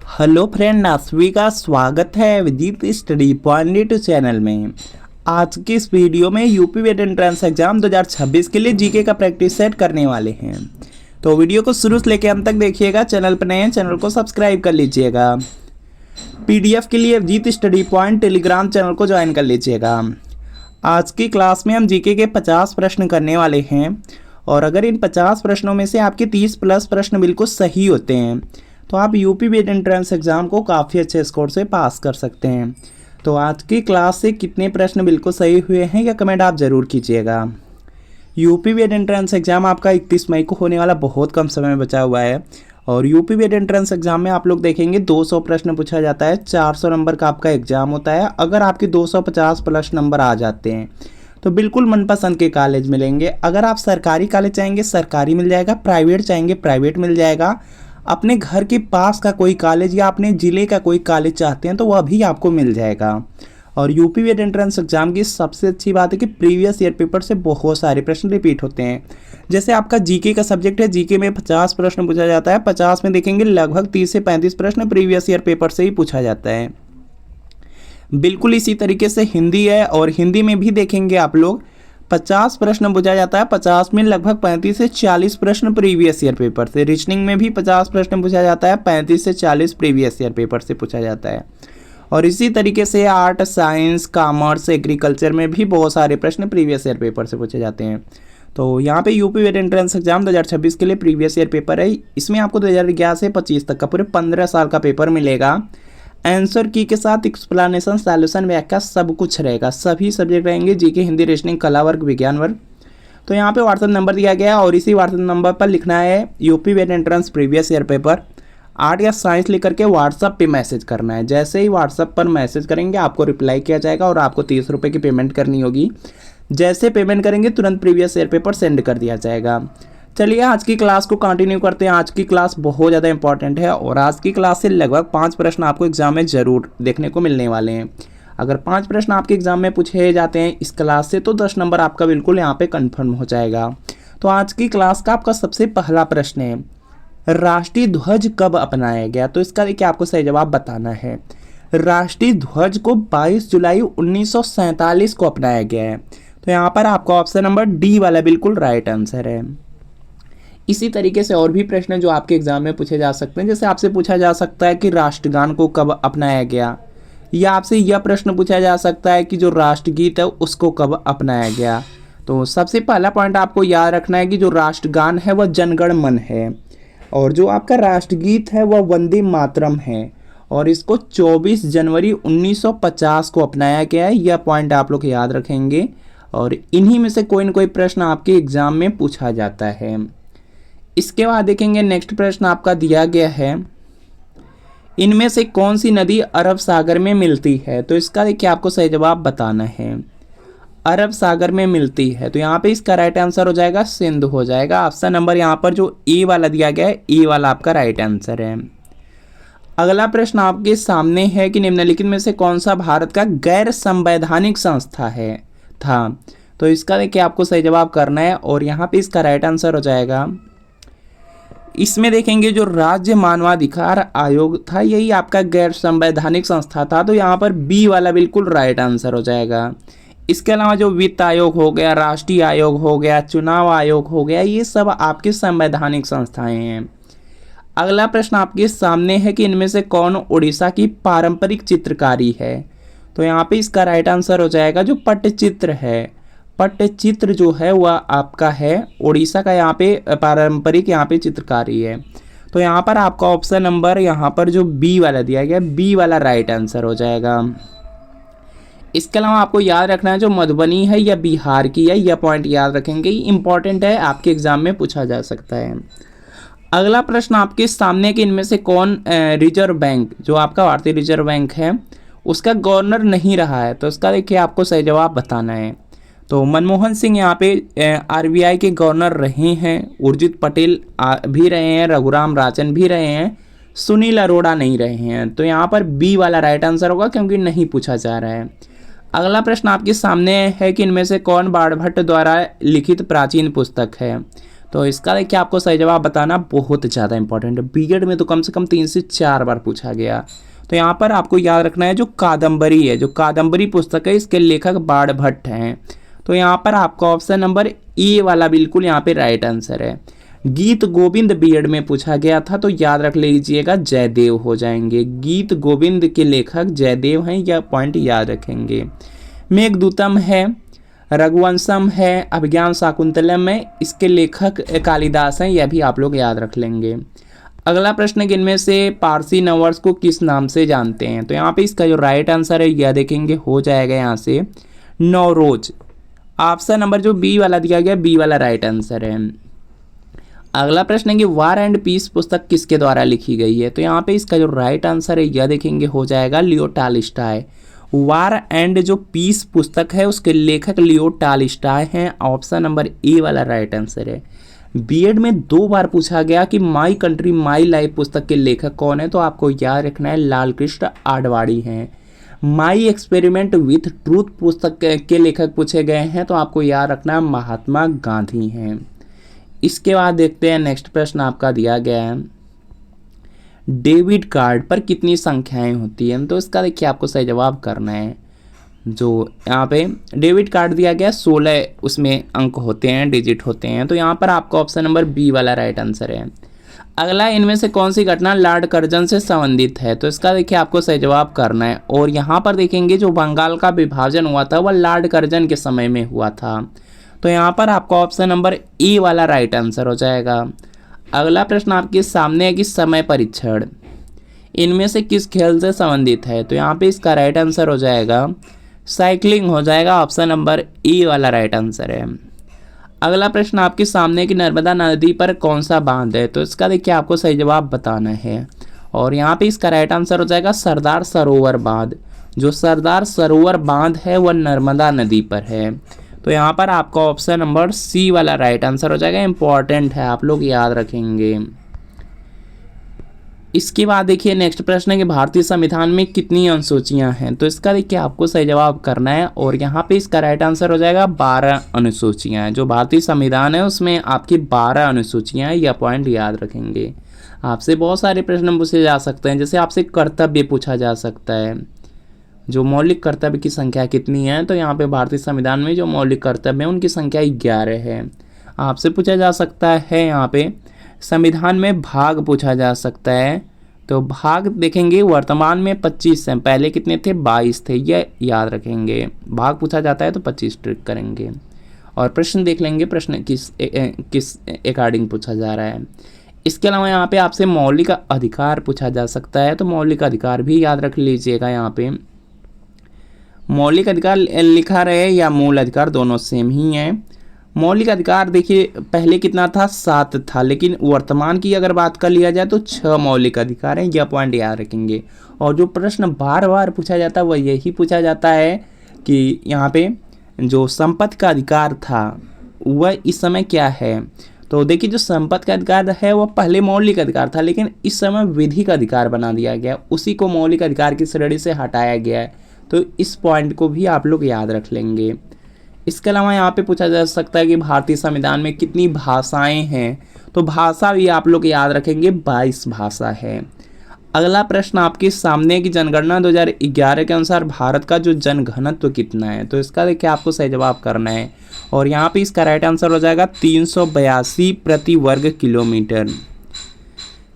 Hello friend, आप सभी का स्वागत है विदित स्टडी पॉइंट चैनल में। आज की इस वीडियो में यूपी वेट एंट्रेंस एग्जाम 2026 के लिए जीके का प्रैक्टिस सेट करने वाले हैं। तो वीडियो को शुरू से लेकर अंत तक देखिएगा। चैनल पर नए हैं, चैनल को सब्सक्राइब कर लीजिएगा। पीडीएफ के लिए विदित स्टडी पॉइंट टेलीग्राम चैनल को ज्वाइन कर लीजिएगा। आज की क्लास में हम जीके के 50 प्रश्न करने वाले हैं और अगर इन 50 प्रश्नों में से आपके 30 प्लस प्रश्न बिल्कुल सही होते हैं तो आप यूपी वेट एंट्रेंस एग्ज़ाम को काफ़ी अच्छे स्कोर से पास कर सकते हैं। तो आज की क्लास से कितने प्रश्न बिल्कुल सही हुए हैं या कमेंट आप ज़रूर कीजिएगा। यूपी वेट एंट्रेंस एग्ज़ाम आपका 31 मई को होने वाला, बहुत कम समय बचा हुआ है। और यूपी वेट एंट्रेंस एग्ज़ाम में आप लोग देखेंगे 200 प्रश्न पूछा जाता है, 400 नंबर का आपका एग्ज़ाम होता है। अगर आपके 250 प्लस नंबर आ जाते हैं तो बिल्कुल मनपसंद के कॉलेज मिलेंगे। अगर आप सरकारी कॉलेज चाहेंगे सरकारी मिल जाएगा, प्राइवेट चाहेंगे प्राइवेट मिल जाएगा। अपने घर के पास का कोई कॉलेज या अपने ज़िले का कोई कॉलेज चाहते हैं तो वह भी आपको मिल जाएगा। और यूपी वेट एंट्रेंस एग्जाम की सबसे अच्छी बात है कि प्रीवियस ईयर पेपर से बहुत सारे प्रश्न रिपीट होते हैं। जैसे आपका जीके का सब्जेक्ट है, जीके में 50 प्रश्न पूछा जाता है, 50 में देखेंगे लगभग 30 से 35 प्रश्न प्रीवियस ईयर पेपर से ही पूछा जाता है। बिल्कुल इसी तरीके से हिंदी है और हिंदी में भी देखेंगे आप लोग 50 प्रश्न पूछा जाता है, 50 में लगभग 35 से 40 प्रश्न प्रीवियस ईयर पेपर से। रीजनिंग में भी 50 प्रश्न पूछा जाता है, 35 से 40 प्रीवियस ईयर पेपर से पूछा जाता है। और इसी तरीके से आर्ट, साइंस, कॉमर्स, एग्रीकल्चर में भी बहुत सारे प्रश्न प्रीवियस ईयर पेपर से पूछे जाते हैं। तो यहाँ पे यूपी वेट एंट्रेंस एग्जाम 2026 के लिए प्रीवियस ईयर पेपर है। इसमें आपको 2011 से 25 तक का पूरे 15 साल का पेपर मिलेगा। आंसर की के साथ एक्सप्लेनेशन, सॉल्यूशन, व्याख्या सब कुछ रहेगा। सभी सब्जेक्ट रहेंगे, जीके, हिंदी, रीजनिंग, कला वर्ग, विज्ञान वर्ग। तो यहाँ पे व्हाट्सएप नंबर दिया गया है और इसी व्हाट्सएप नंबर पर लिखना है यूपी वेट entrance previous year paper. Art या साइंस लिख करके व्हाट्सएप पे मैसेज करना है। जैसे ही व्हाट्सएप पर मैसेज करेंगे आपको रिप्लाई किया जाएगा और आपको 30 रुपये की पेमेंट करनी होगी। जैसे पेमेंट करेंगे तुरंत प्रीवियस ईयर पेपर सेंड कर दिया जाएगा। चलिए आज की क्लास को कंटिन्यू करते हैं। आज की क्लास बहुत ज़्यादा इंपॉर्टेंट है और आज की क्लास से लगभग 5 प्रश्न आपको एग्जाम में ज़रूर देखने को मिलने वाले हैं। अगर 5 प्रश्न आपके एग्जाम में पूछे जाते हैं इस क्लास से तो 10 नंबर आपका बिल्कुल यहाँ पे कंफर्म हो जाएगा। तो आज की क्लास का आपका सबसे पहला प्रश्न है, राष्ट्रीय ध्वज कब अपनाया गया? तो इसका देखिए आपको सही जवाब बताना है। राष्ट्रीय ध्वज को 22 जुलाई 1947 को अपनाया गया है। तो यहाँ पर आपका ऑप्शन नंबर डी वाला बिल्कुल राइट आंसर है। इसी तरीके से और भी प्रश्न जो आपके एग्जाम में पूछे जा सकते हैं, जैसे आपसे पूछा जा सकता है कि राष्ट्रगान को कब अपनाया गया, या आपसे यह प्रश्न पूछा जा सकता है कि जो राष्ट्रगीत है उसको कब अपनाया गया। तो सबसे पहला पॉइंट आपको याद रखना है कि जो राष्ट्रगान है वह जनगण मन है और जो आपका राष्ट्रगीत है वह वंदे मातरम है और इसको 24 जनवरी 1950 को अपनाया गया है। यह पॉइंट आप लोग याद रखेंगे और इन्हीं में से कोई न कोई प्रश्न आपके एग्जाम में पूछा जाता है। इसके बाद देखेंगे नेक्स्ट प्रश्न आपका दिया गया है, इनमें से कौन सी नदी अरब सागर में मिलती है? तो इसका देखिए आपको सही जवाब बताना है। अरब सागर में मिलती है तो यहाँ पे इसका राइट आंसर हो जाएगा सिंध हो जाएगा। ऑप्शन नंबर यहाँ पर जो ए वाला दिया गया है, ए वाला आपका राइट आंसर है। अगला प्रश्न आपके सामने है कि निम्नलिखित में से कौन सा भारत का गैर संवैधानिक संस्था है था? तो इसका देखिए आपको सही जवाब करना है और यहाँ पे इसका राइट आंसर हो जाएगा, इसमें देखेंगे जो राज्य मानवाधिकार आयोग था यही आपका गैर संवैधानिक संस्था था। तो यहाँ पर बी वाला बिल्कुल राइट आंसर हो जाएगा। इसके अलावा जो वित्त आयोग हो गया, राष्ट्रीय आयोग हो गया, चुनाव आयोग हो गया, ये सब आपकी संवैधानिक संस्थाएं हैं। अगला प्रश्न आपके सामने है कि इनमें से कौन उड़ीसा की पारंपरिक चित्रकारी है? तो यहाँ पे इसका राइट आंसर हो जाएगा जो पट्टचित्र है। पट्टचित्र जो है वह आपका है उड़ीसा का, यहाँ पे पारंपरिक यहाँ पे चित्रकारी है। तो यहाँ पर आपका ऑप्शन नंबर यहाँ पर जो बी वाला दिया गया, बी वाला राइट आंसर हो जाएगा। इसके अलावा आपको याद रखना है जो मधुबनी है या बिहार की है, यह पॉइंट याद रखेंगे, इंपॉर्टेंट है, आपके एग्जाम में पूछा जा सकता है। अगला प्रश्न आपके सामने कि इनमें से कौन रिजर्व बैंक जो आपका भारतीय रिजर्व बैंक है उसका गवर्नर नहीं रहा है? तो इसका देखिए आपको सही जवाब बताना है। तो मनमोहन सिंह यहाँ पे आरबीआई के गवर्नर रहे हैं, उर्जित पटेल भी रहे हैं, रघुराम राजन भी रहे हैं, सुनील अरोड़ा नहीं रहे हैं। तो यहाँ पर बी वाला राइट आंसर होगा क्योंकि नहीं पूछा जा रहा है। अगला प्रश्न आपके सामने है कि इनमें से कौन बाणभट्ट द्वारा लिखित प्राचीन पुस्तक है? तो इसका देखिए आपको सही जवाब बताना बहुत ज़्यादा इंपॉर्टेंट है। बीएड में तो कम से कम 3 से 4 बार पूछा गया। तो यहाँ पर आपको याद रखना है जो कादम्बरी है, जो कादम्बरी पुस्तक है, इसके लेखक बाणभट्ट हैं। तो यहाँ पर आपका ऑप्शन नंबर ए वाला बिल्कुल यहाँ पे राइट आंसर है। गीत गोविंद बीएड में पूछा गया था, तो याद रख लीजिएगा जयदेव हो जाएंगे। गीत गोविंद के लेखक जयदेव हैं, यह पॉइंट याद रखेंगे। मेघदूतम है, रघुवंशम है, अभिज्ञान शाकुंतलम में इसके लेखक कालिदास हैं, यह भी आप लोग याद रख लेंगे। अगला प्रश्न है कि इनमें से पारसी नववर्ष को किस नाम से जानते हैं। तो यहाँ पे इसका जो राइट आंसर है यह देखेंगे हो जाएगा यहाँ से नवरोज। ऑप्शन नंबर जो बी वाला दिया गया, बी वाला राइट आंसर है। अगला प्रश्न है कि वार एंड पीस पुस्तक किसके द्वारा लिखी गई है। तो यहाँ पे इसका जो राइट आंसर है यह देखेंगे हो जाएगा लियो टॉल्स्टॉय। वार एंड जो पीस पुस्तक है उसके लेखक लियो टॉल्स्टॉय हैं। ऑप्शन नंबर ए वाला राइट आंसर है। बीएड में 2 बार पूछा गया कि माई कंट्री माई लाइफ पुस्तक के लेखक कौन है। तो आपको याद रखना है लाल कृष्ण आडवाणी हैं। माई एक्सपेरिमेंट विथ ट्रूथ पुस्तक के लेखक पूछे गए हैं, तो आपको याद रखना है महात्मा गांधी हैं। इसके बाद देखते हैं नेक्स्ट प्रश्न आपका दिया गया है, डेबिट कार्ड पर कितनी संख्याएं होती हैं। तो इसका देखिए आपको सही जवाब करना है। जो यहाँ पे डेबिट कार्ड दिया गया 16 उसमें अंक होते हैं, डिजिट होते हैं। तो यहाँ पर आपका ऑप्शन नंबर बी वाला राइट आंसर है। अगला, इनमें से कौन सी घटना लॉर्ड कर्जन से संबंधित है। तो इसका देखिए आपको सही जवाब करना है। और यहाँ पर देखेंगे जो बंगाल का विभाजन हुआ था वह लॉर्ड कर्जन के समय में हुआ था। तो यहाँ पर आपका ऑप्शन नंबर ए वाला राइट आंसर हो जाएगा। अगला प्रश्न आपके सामने है कि समय परीक्षण इनमें से किस खेल से संबंधित है। तो यहाँ पे इसका राइट आंसर हो जाएगा साइकिलिंग हो जाएगा। ऑप्शन नंबर ए वाला राइट आंसर है। अगला प्रश्न आपके सामने कि नर्मदा नदी पर कौन सा बांध है। तो इसका देखिए आपको सही जवाब बताना है। और यहाँ पे इसका राइट आंसर हो जाएगा सरदार सरोवर बांध। जो सरदार सरोवर बांध है वह नर्मदा नदी पर है। तो यहाँ पर आपका ऑप्शन नंबर सी वाला राइट आंसर हो जाएगा। इंपॉर्टेंट है, आप लोग याद रखेंगे। इसके बाद देखिए नेक्स्ट प्रश्न है कि भारतीय संविधान में कितनी अनुसूचियां हैं। तो इसका देखिए आपको सही जवाब करना है। और यहाँ पे इसका राइट आंसर हो जाएगा 12 अनुसूचियां हैं। जो भारतीय संविधान है उसमें आपकी 12 अनुसूचियां हैं, यह पॉइंट याद रखेंगे। आपसे बहुत सारे प्रश्न पूछे जा सकते हैं, जैसे आपसे कर्तव्य पूछा जा सकता है, जो मौलिक कर्तव्य की संख्या कितनी है। तो यहाँ पे भारतीय संविधान में जो मौलिक कर्तव्य है उनकी संख्या 11 है। आपसे पूछा जा सकता है यहाँ पे संविधान में भाग पूछा जा सकता है। तो भाग देखेंगे वर्तमान में 25 हैं, पहले कितने थे 22 थे, यह याद रखेंगे। भाग पूछा जाता है तो 25 ट्रिक करेंगे। और प्रश्न देख लेंगे प्रश्न किस अकॉर्डिंग पूछा जा रहा है। इसके अलावा यहाँ पे आपसे मौलिक अधिकार पूछा जा सकता है, तो मौलिक अधिकार भी याद रख लीजिएगा। यहाँ पे मौलिक अधिकार लिखा रहे या मूल अधिकार, दोनों सेम ही हैं। मौलिक अधिकार देखिए पहले कितना था 7 था, लेकिन वर्तमान की अगर बात कर लिया जाए तो 6 मौलिक अधिकार हैं, यह पॉइंट याद रखेंगे। और जो प्रश्न बार बार पूछा जाता है वह यही पूछा जाता है कि यहाँ पे जो संपत्ति का अधिकार था वह इस समय क्या है। तो देखिए जो संपत्ति का अधिकार है वह पहले मौलिक अधिकार था, लेकिन इस समय विधिक अधिकार बना दिया गया, उसी को मौलिक अधिकार की श्रेणी से हटाया गया है। तो इस पॉइंट को भी आप लोग याद रख लेंगे। इसके अलावा यहाँ पे पूछा जा सकता है कि भारतीय संविधान में कितनी भाषाएं हैं। तो भाषा भी आप लोग याद रखेंगे 22 भाषा है। अगला प्रश्न आपके सामने की जनगणना 2011 के अनुसार भारत का जो जनघनत्व कितना है। तो इसका देखिए आपको सही जवाब करना है। और यहाँ पे इसका राइट आंसर हो जाएगा 382 प्रति वर्ग किलोमीटर।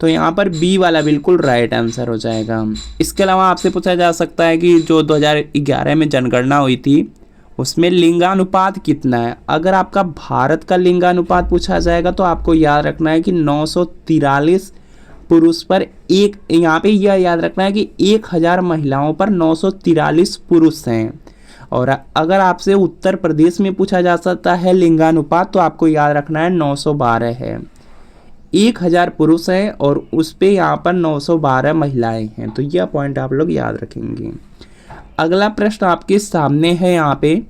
तो यहाँ पर बी वाला बिल्कुल राइट आंसर हो जाएगा। इसके अलावा आपसे पूछा जा सकता है कि जो 2011 में जनगणना हुई थी उसमें लिंगानुपात कितना है। अगर आपका भारत का लिंगानुपात पूछा जाएगा तो आपको याद रखना है कि 943 पुरुष पर एक, यहाँ पे यह याद रखना है कि 1000 महिलाओं पर 943 पुरुष हैं। और अगर आपसे उत्तर प्रदेश में पूछा जा सकता है लिंगानुपात तो आपको याद रखना है 912 है। 1000 पुरुष हैं और उस पे यहाँ पर 912 महिलाएं हैं। तो यह पॉइंट आप लोग याद रखेंगे। अगला प्रश्न आपके सामने है, यहाँ पे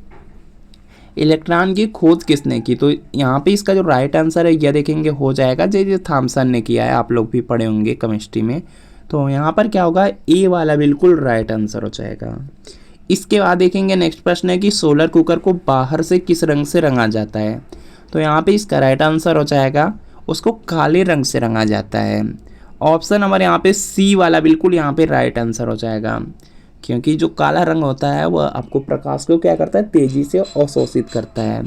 इलेक्ट्रॉन की खोज किसने की। तो यहाँ पे इसका जो राइट आंसर है यह देखेंगे हो जाएगा जे थॉमसन ने किया है। आप लोग भी पढ़े होंगे केमिस्ट्री में। तो यहाँ पर क्या होगा, ए वाला बिल्कुल राइट आंसर हो जाएगा। इसके बाद देखेंगे नेक्स्ट प्रश्न है कि सोलर कुकर को बाहर से किस रंग से रंगा जाता है। तो यहाँ पे इसका राइट आंसर हो जाएगा उसको काले रंग से रंगा जाता है। ऑप्शन नंबर यहाँ पे सी वाला बिल्कुल यहाँ पे राइट आंसर हो जाएगा, क्योंकि जो काला रंग होता है वह आपको प्रकाश को क्या करता है, तेजी से अवशोषित करता है।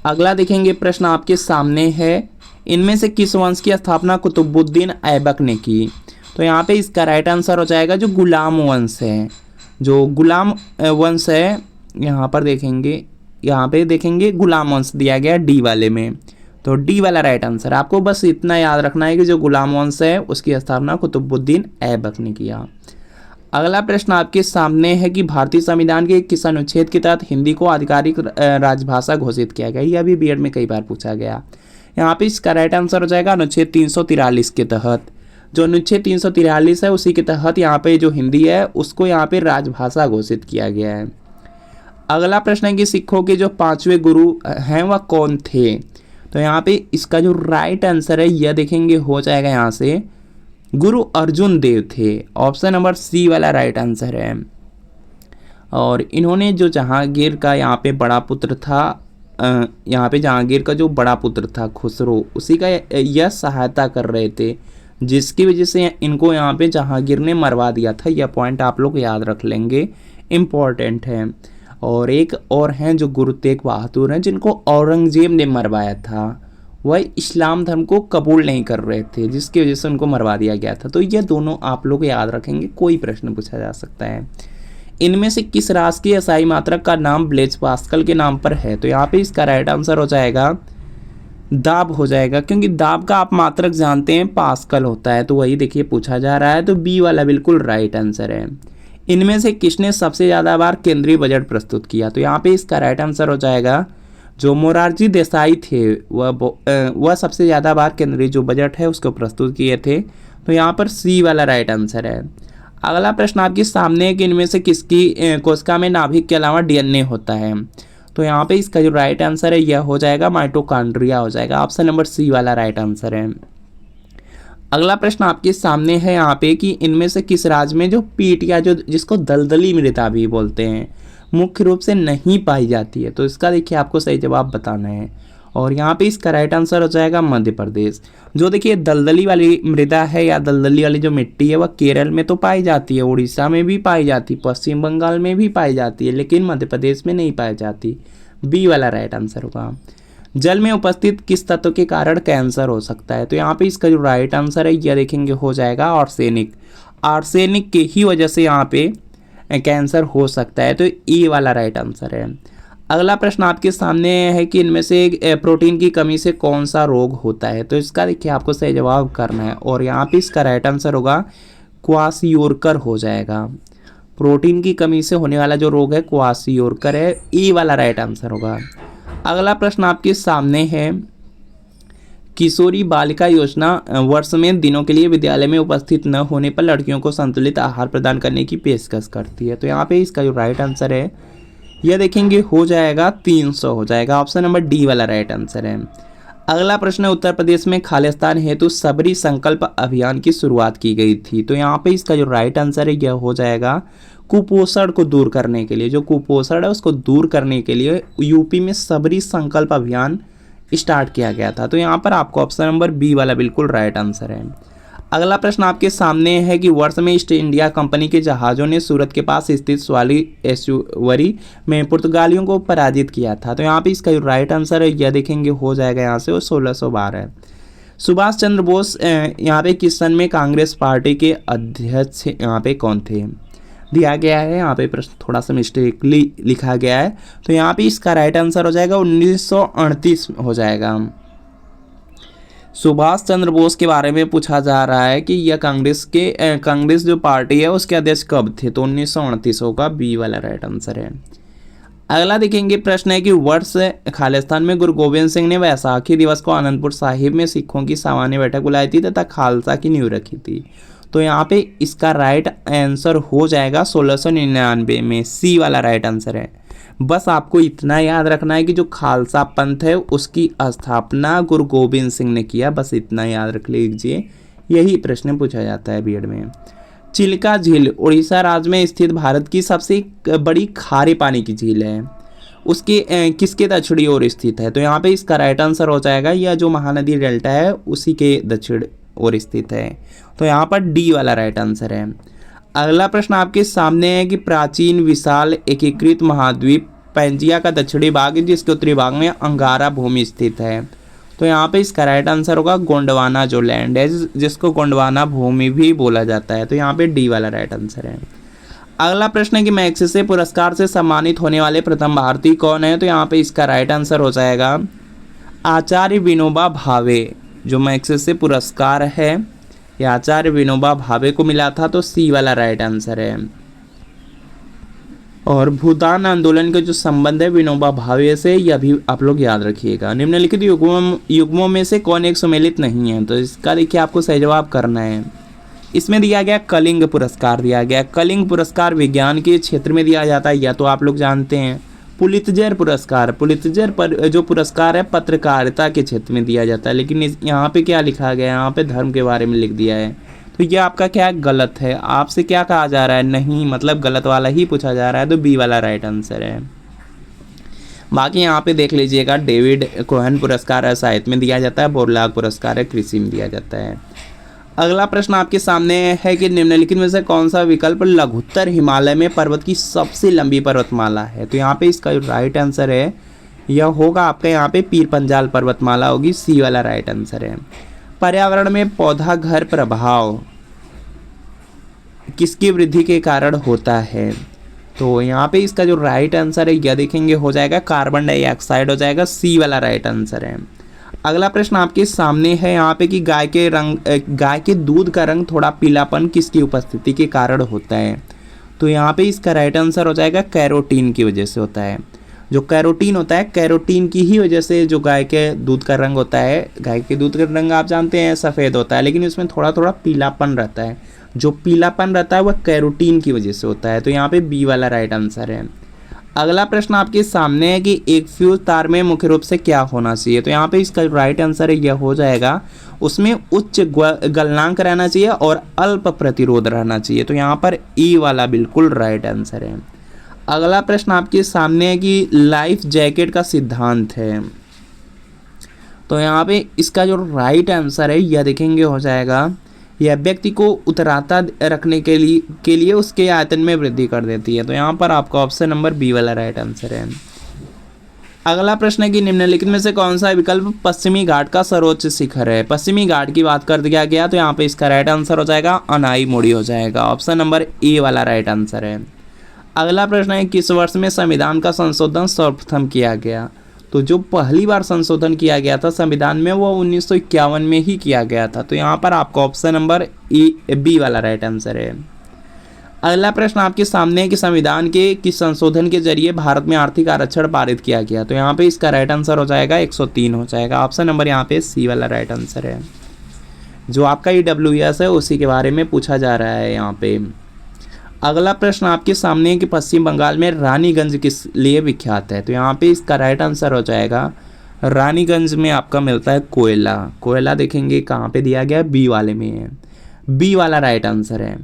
अगला देखेंगे प्रश्न आपके सामने है, इनमें से किस वंश की स्थापना कुतुबुद्दीन ऐबक ने की। तो यहाँ पे इसका राइट आंसर हो जाएगा जो गुलाम वंश है। जो गुलाम वंश है यहाँ पर देखेंगे, यहाँ पे देखेंगे गुलाम वंश दिया गया डी वाले में, तो डी वाला राइट आंसर। आपको बस इतना याद रखना है कि जो गुलाम वंश है उसकी स्थापना कुतुबुद्दीन ऐबक ने किया। अगला प्रश्न आपके सामने है कि भारतीय संविधान के किस अनुच्छेद के तहत हिंदी को आधिकारिक राजभाषा घोषित किया गया। यह भी बीएड में कई बार पूछा गया। यहाँ पे इसका राइट आंसर हो जाएगा अनुच्छेद 343 के तहत। जो अनुच्छेद 343 है उसी के तहत यहाँ पे जो हिंदी है उसको यहाँ पे राजभाषा घोषित किया गया है। अगला प्रश्न है कि सिखों के जो 5वें गुरु हैं वह कौन थे। तो यहाँ पे इसका जो राइट आंसर है यह देखेंगे हो जाएगा यहाँ से गुरु अर्जुन देव थे। ऑप्शन नंबर सी वाला राइट आंसर है। और इन्होंने जो जहांगीर का यहाँ पे बड़ा पुत्र था, यहाँ पे जहांगीर का जो बड़ा पुत्र था खुसरो, उसी का यह सहायता कर रहे थे, जिसकी वजह से इनको यहाँ पे जहांगीर ने मरवा दिया था। यह पॉइंट आप लोग याद रख लेंगे, इम्पॉर्टेंट है। और एक और हैं जो गुरु तेग बहादुर हैं, जिनको औरंगजेब ने मरवाया था। वह इस्लाम धर्म को कबूल नहीं कर रहे थे, जिसकी वजह से उनको मरवा दिया गया था। तो ये दोनों आप लोग याद रखेंगे, कोई प्रश्न पूछा जा सकता है। इनमें से किस राशि की एसआई मात्रक का नाम ब्लेज पास्कल के नाम पर है। तो यहाँ पे इसका राइट आंसर हो जाएगा दाब हो जाएगा, क्योंकि दाब का आप मात्रक जानते हैं पास्कल होता है, तो वही देखिए पूछा जा रहा है। तो बी वाला बिल्कुल राइट आंसर है। इनमें से किसने सबसे ज़्यादा बार केंद्रीय बजट प्रस्तुत किया। तो यहाँ पे इसका राइट आंसर हो जाएगा जो मोरारजी देसाई थे, वह सबसे ज़्यादा बार केंद्रीय जो बजट है उसको प्रस्तुत किए थे। तो यहाँ पर सी वाला राइट आंसर है। अगला प्रश्न आपके सामने है कि इनमें से किसकी कोशिका में नाभिक के अलावा डीएनए होता है। तो यहाँ पे इसका जो राइट आंसर है यह हो जाएगा माइटोकॉन्ड्रिया हो जाएगा। ऑप्शन नंबर सी वाला राइट आंसर है। अगला प्रश्न आपके सामने है यहाँ पे कि इनमें से किस राज्य में जो पीट या जो जिसको दलदली मृदा भी बोलते हैं मुख्य रूप से नहीं पाई जाती है। तो इसका देखिए आपको सही जवाब बताना है, और यहाँ पे इसका राइट आंसर हो जाएगा मध्य प्रदेश। जो देखिए दलदली वाली मृदा है या दलदली वाली जो मिट्टी है वह केरल में तो पाई जाती है, उड़ीसा में भी पाई जाती, पश्चिम बंगाल में भी पाई जाती है, लेकिन मध्य प्रदेश में नहीं पाई जाती। बी वाला राइट आंसर होगा। जल में उपस्थित किस तत्व के कारण कैंसर हो सकता है। तो यहाँ पे इसका जो राइट आंसर है यह देखेंगे हो जाएगा आर्सेनिक। आर्सेनिक के ही वजह से यहाँ पे कैंसर हो सकता है, तो ए वाला राइट आंसर है। अगला प्रश्न आपके सामने है कि इनमें से प्रोटीन की कमी से कौन सा रोग होता है। तो इसका देखिए आपको सही जवाब करना है, और यहाँ पे इसका राइट आंसर होगा क्वाशियोरकर हो जाएगा। प्रोटीन की कमी से होने वाला जो रोग है क्वाशियोरकर है, ए वाला राइट आंसर होगा। अगला प्रश्न आपके सामने है, किशोरी बालिका योजना वर्ष में दिनों के लिए विद्यालय में उपस्थित न होने पर लड़कियों को संतुलित आहार प्रदान करने की पेशकश करती है। तो यहाँ पे इसका जो राइट आंसर है यह देखेंगे हो जाएगा 300 हो जाएगा। ऑप्शन नंबर डी वाला राइट आंसर है। अगला प्रश्न है, उत्तर प्रदेश में खालिस्तान हेतु सबरी संकल्प अभियान की शुरुआत की गई थी। तो यहाँ पे इसका जो राइट आंसर है यह हो जाएगा कुपोषण को दूर करने के लिए। जो कुपोषण है उसको दूर करने के लिए यूपी में सबरी संकल्प अभियान स्टार्ट किया गया था। तो यहाँ पर आपको ऑप्शन नंबर बी वाला बिल्कुल राइट आंसर है। अगला प्रश्न आपके सामने है कि वर्ष में ईस्ट इंडिया कंपनी के जहाज़ों ने सूरत के पास स्थित स्वाली एस्चुअरी में पुर्तगालियों को पराजित किया था। तो यहाँ पे इसका जो राइट आंसर है यह देखेंगे हो जाएगा यहाँ से वो 1612 है। सुभाष चंद्र बोस यहाँ पे किस सन में कांग्रेस पार्टी के अध्यक्ष यहाँ पे कौन थे दिया गया है। यहाँ पे प्रश्न थोड़ा सा मिस्टेकली लिखा गया है, तो यहाँ पे इसका राइट आंसर हो जाएगा 1938 हो जाएगा। सुभाष चंद्र बोस के बारे में पूछा जा रहा है कि यह कांग्रेस जो पार्टी है उसके अध्यक्ष कब थे। तो 1938 होगा, बी वाला राइट आंसर है। अगला देखेंगे प्रश्न है कि वर्ष खालिस्तान में गुरु गोविंद सिंह ने वैसाखी दिवस को आनंदपुर साहिब में सिखों की सामान्य बैठक बुलाई थी तथा खालसा की नींव रखी थी। तो यहाँ पे इसका राइट आंसर हो जाएगा 1699 में, सी वाला राइट आंसर है। बस आपको इतना याद रखना है कि जो खालसा पंथ है उसकी स्थापना गुरु गोविंद सिंह ने किया, बस इतना याद रख लीजिए, यही प्रश्न पूछा जाता है बीएड में। चिल्का झील उड़ीसा राज्य में स्थित भारत की सबसे बड़ी खारे पानी की झील है। उसके किसके दक्षिणी ओर स्थित है? तो यहाँ पे इसका राइट आंसर हो जाएगा यह जो महानदी डेल्टा है उसी के दक्षिण ओर स्थित है। तो यहाँ पर डी वाला राइट आंसर है। अगला प्रश्न आपके सामने है कि प्राचीन विशाल एकीकृत महाद्वीप पैंजिया का दक्षिणी भाग है जिसके उत्तरी भाग में अंगारा भूमि स्थित है। तो यहाँ पे इसका राइट आंसर होगा गोंडवाना जो लैंड है जिसको गोंडवाना भूमि भी बोला जाता है। तो यहाँ पे डी वाला राइट आंसर है। अगला प्रश्न है कि मैग्सेसे पुरस्कार से सम्मानित होने वाले प्रथम भारतीय कौन है? तो यहाँ पे इसका राइट आंसर हो जाएगा आचार्य विनोबा भावे। जो मैग्सेसे पुरस्कार है ये आचार्य विनोबा भावे को मिला था। तो सी वाला राइट आंसर है। और भूदान आंदोलन का जो संबंध है विनोबा भावे से यह भी आप लोग याद रखिएगा। निम्नलिखित युग्मों में से कौन एक सम्मिलित नहीं है? तो इसका देखिए आपको सही जवाब करना है। इसमें दिया गया कलिंग पुरस्कार दिया गया। कलिंग पुरस्कार विज्ञान के क्षेत्र में दिया जाता है या तो आप लोग जानते हैं। पुलित्जर पुरस्कार, पुलित्जर पर जो पुरस्कार है पत्रकारिता के क्षेत्र में दिया जाता है, लेकिन यहाँ पे क्या लिखा गया है? यहाँ पे धर्म के बारे में लिख दिया है। तो ये आपका क्या गलत है? आपसे क्या कहा जा रहा है? नहीं, मतलब गलत वाला ही पूछा जा रहा है। तो बी वाला राइट आंसर है। बाकी यहाँ पे देख लीजिएगा डेविड कोहेन पुरस्कार है साहित्य में दिया जाता है, बोरलाग पुरस्कार है कृषि में दिया जाता है। अगला प्रश्न आपके सामने है कि निम्नलिखित में से कौन सा विकल्प लघुत्तर हिमालय में पर्वत की सबसे लंबी पर्वतमाला है? तो यहाँ पे इसका जो राइट आंसर है यह होगा आपका यहाँ पे पीर पंजाल पर्वतमाला होगी। सी वाला राइट आंसर है। पर्यावरण में पौधा घर प्रभाव किसकी वृद्धि के कारण होता है? तो यहाँ पे इसका जो राइट आंसर है यह देखेंगे हो जाएगा कार्बन डाइऑक्साइड हो जाएगा। सी वाला राइट आंसर है। अगला प्रश्न आपके सामने है यहाँ पे कि गाय के दूध का रंग थोड़ा पीलापन किसकी उपस्थिति के कारण होता है? तो यहाँ पे इसका राइट आंसर हो जाएगा कैरोटीन की वजह से होता है। जो कैरोटीन होता है कैरोटीन की ही वजह से जो गाय के दूध का रंग होता है। गाय के दूध का रंग आप जानते हैं सफ़ेद होता है, लेकिन उसमें थोड़ा थोड़ा पीलापन रहता है। जो पीलापन रहता है वह कैरोटीन की वजह से होता है। तो यहाँ पे बी वाला राइट आंसर है। अगला प्रश्न आपके सामने है कि एक फ्यूज तार में मुख्य रूप से क्या होना चाहिए? तो यहाँ पे इसका राइट आंसर है यह हो जाएगा उसमें उच्च गलनांक रहना चाहिए और अल्प प्रतिरोध रहना चाहिए। तो यहाँ पर ई वाला बिल्कुल राइट आंसर है। अगला प्रश्न आपके सामने है कि लाइफ जैकेट का सिद्धांत है। तो यहाँ पे इसका जो राइट आंसर है यह देखेंगे हो जाएगा यह व्यक्ति को उतराता रखने के लिए उसके आयतन में वृद्धि कर देती है। तो यहाँ पर आपका ऑप्शन नंबर बी वाला राइट आंसर है। अगला प्रश्न है कि निम्नलिखित में से कौन सा विकल्प पश्चिमी घाट का सर्वोच्च शिखर है? पश्चिमी घाट की बात कर दिया गया तो यहाँ पे इसका राइट आंसर हो जाएगा अनाईमुड़ी हो जाएगा। ऑप्शन नंबर ए वाला राइट आंसर है। अगला प्रश्न है किस वर्ष में संविधान का संशोधन सर्वप्रथम किया गया? तो जो पहली बार संशोधन किया गया था संविधान में वो 1951 में ही किया गया था। तो यहाँ पर आपका ऑप्शन नंबर बी वाला राइट आंसर है। अगला प्रश्न आपके सामने है कि संविधान के किस संशोधन के जरिए भारत में आर्थिक आरक्षण पारित किया गया? तो यहाँ पे इसका राइट आंसर हो जाएगा 103 हो जाएगा। ऑप्शन नंबर यहाँ पे सी वाला राइट आंसर है। जो आपका EWS है उसी के बारे में पूछा जा रहा है यहाँ पे। अगला प्रश्न आपके सामने है कि पश्चिम बंगाल में रानीगंज किस लिए विख्यात है? तो यहाँ पे इसका राइट आंसर हो जाएगा रानीगंज में आपका मिलता है कोयला। कोयला देखेंगे कहाँ पे दिया गया? बी वाले में है। बी वाला राइट आंसर है।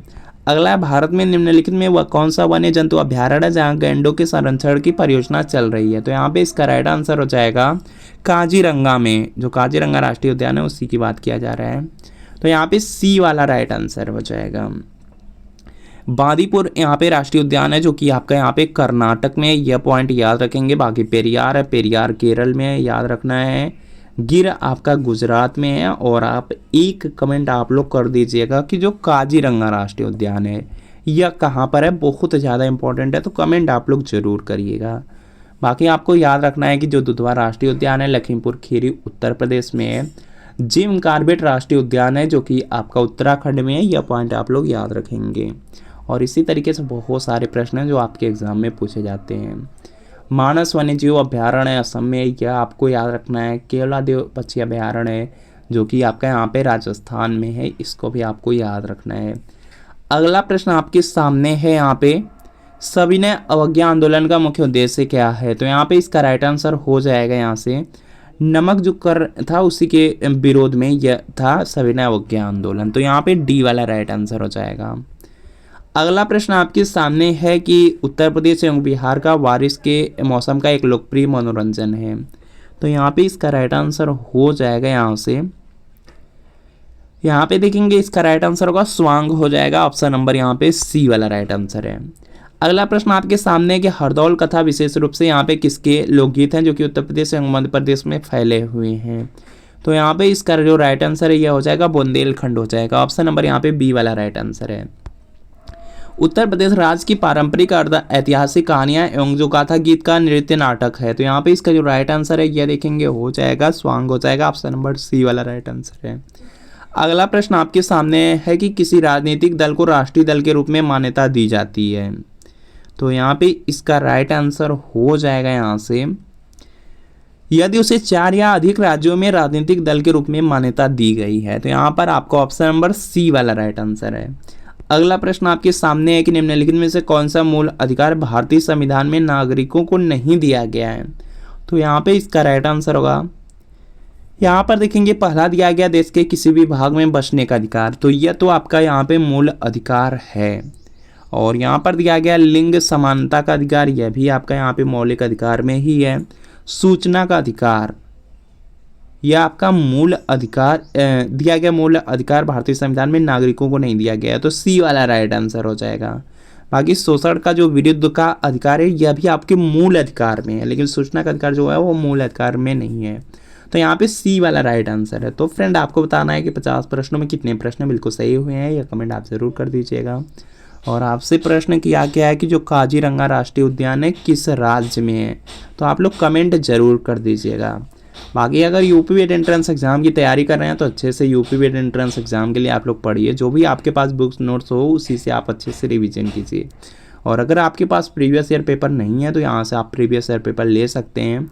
अगला भारत में निम्नलिखित में वह कौन सा वन्य जंतु अभ्यारण्य है जहाँ गैंडों के संरक्षण की परियोजना चल रही है? तो यहाँ पे इसका राइट आंसर हो जाएगा काजीरंगा में। जो काजीरंगा राष्ट्रीय उद्यान है उसी की बात किया जा रहा है। तो यहाँ पे सी वाला राइट आंसर हो जाएगा। बांदीपुर यहाँ पे राष्ट्रीय उद्यान है जो कि आपका यहाँ पे कर्नाटक में, यह पॉइंट याद रखेंगे। बाकी पेरियार है, पेरियार केरल में याद रखना है। गिर आपका गुजरात में है। और आप एक कमेंट आप लोग कर दीजिएगा कि जो काजीरंगा राष्ट्रीय उद्यान है यह कहाँ पर है, बहुत ज़्यादा इंपॉर्टेंट है। तो कमेंट आप लोग जरूर करिएगा। बाकी आपको याद रखना है कि जो दुधवा राष्ट्रीय उद्यान है लखीमपुर खीरी उत्तर प्रदेश में है। जिम कॉर्बेट राष्ट्रीय उद्यान है जो कि आपका उत्तराखंड में है, यह पॉइंट आप लोग याद रखेंगे। और इसी तरीके से बहुत सारे प्रश्न हैं जो आपके एग्जाम में पूछे जाते हैं। मानस वन्यजीव अभ्यारण्य असम में, यह आपको याद रखना है। केवलादेव पक्षी अभ्यारण्य है जो कि आपका यहाँ पे राजस्थान में है, इसको भी आपको याद रखना है। अगला प्रश्न आपके सामने है यहाँ पे सविनय अवज्ञा आंदोलन का मुख्य उद्देश्य क्या है? तो यहाँ पे इसका राइट आंसर हो जाएगा यहाँ से नमक जो कर था उसी के विरोध में यह था सविनय अवज्ञा आंदोलन। तो यहाँ पे डी वाला राइट आंसर हो जाएगा। अगला प्रश्न आपके सामने है कि उत्तर प्रदेश एवं बिहार का बारिश के मौसम का एक लोकप्रिय मनोरंजन है। तो यहाँ पे इसका राइट आंसर हो जाएगा यहाँ पे देखेंगे इसका राइट आंसर होगा स्वांग हो जाएगा। ऑप्शन नंबर यहाँ पे सी वाला राइट आंसर है। अगला प्रश्न आपके सामने है कि हरदौल कथा विशेष रूप से यहाँ पे किसके लोकगीत हैं जो कि उत्तर प्रदेश एवं मध्य प्रदेश में फैले हुए हैं। तो यहाँ पे इसका जो राइट आंसर है यह हो जाएगा बुंदेलखंड हो जाएगा। ऑप्शन नंबर यहाँ पे बी वाला राइट आंसर है। उत्तर प्रदेश राज्य की पारंपरिक अर्ध ऐतिहासिक कहानियां एवं जो गाथा गीत का नृत्य नाटक है। तो यहाँ पे इसका जो राइट आंसर है यह देखेंगे हो जाएगा स्वांग हो जाएगा। ऑप्शन नंबर सी वाला राइट आंसर है। अगला प्रश्न आपके सामने है कि किसी राजनीतिक दल को राष्ट्रीय दल के रूप में मान्यता दी जाती है। तो यहाँ पे इसका राइट आंसर हो जाएगा यहाँ से यदि उसे 4 या अधिक राज्यों में राजनीतिक दल के रूप में मान्यता दी गई है। तो यहाँ पर आपको ऑप्शन नंबर सी वाला राइट आंसर है। अगला प्रश्न आपके सामने है कि निम्नलिखित में से कौन सा मूल अधिकार भारतीय संविधान में नागरिकों को नहीं दिया गया है। तो यहाँ पे इसका राइट आंसर होगा यहाँ पर देखेंगे पहला दिया गया देश के किसी भी भाग में बसने का अधिकार। तो यह तो आपका यहाँ पे मूल अधिकार है। और यहाँ पर दिया गया लिंग समानता का अधिकार, यह भी आपका यहाँ पे मौलिक अधिकार में ही है। सूचना का अधिकार यह आपका मूल अधिकार दिया गया मूल अधिकार भारतीय संविधान में नागरिकों को नहीं दिया गया है। तो सी वाला राइट आंसर हो जाएगा। बाकी शोषण का जो विरुद्ध का अधिकार है यह भी आपके मूल अधिकार में है, लेकिन सूचना का अधिकार जो है वो मूल अधिकार में नहीं है। तो यहाँ पे सी वाला राइट आंसर है। तो फ्रेंड आपको बताना है कि 50 प्रश्नों में कितने प्रश्न बिल्कुल सही हुए हैं, यह कमेंट आप ज़रूर कर दीजिएगा। और आपसे प्रश्न किया गया है कि जो काजीरंगा राष्ट्रीय उद्यान है किस राज्य में है। तो आप लोग कमेंट जरूर कर दीजिएगा। बाकी अगर यूपी बीएड एंट्रेंस एग्जाम की तैयारी कर रहे हैं तो अच्छे से यूपी बीएड एंट्रेंस एग्जाम के लिए आप लोग पढ़िए। जो भी आपके पास बुक्स नोट्स हो उसी से आप अच्छे से रिवीजन कीजिए। और अगर आपके पास प्रीवियस ईयर पेपर नहीं है तो यहाँ से आप प्रीवियस ईयर पेपर ले सकते हैं।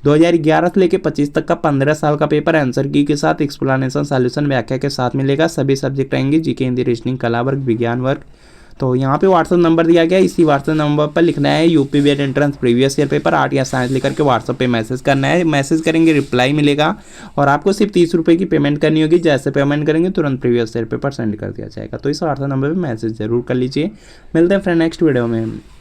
2011 से लेकर 25 तक का 15 साल का पेपर आंसर की के साथ एक्सप्लेनेशन सॉल्यूशन व्याख्या के साथ मिलेगा। सभी सब्जेक्ट आएंगे जीके हिंदी रीजनिंग कला वर्ग विज्ञान वर्ग। तो यहाँ पे व्हाट्सअप नंबर दिया गया है, इसी व्हाट्सअप नंबर पर लिखना है UP BEd entrance previous year paper art या साइंस लेकर के व्हाट्सअप पे मैसेज करना है। मैसेज करेंगे रिप्लाई मिलेगा और आपको सिर्फ 30 रुपये की पेमेंट करनी होगी। जैसे पेमेंट करेंगे तुरंत प्रीवियस ईयर पेपर सेंड कर दिया जाएगा। तो इस व्हाट्सअप नंबर पर मैसेज जरूर कर लीजिए। मिलते हैं फ्रेंड नेक्स्ट वीडियो में।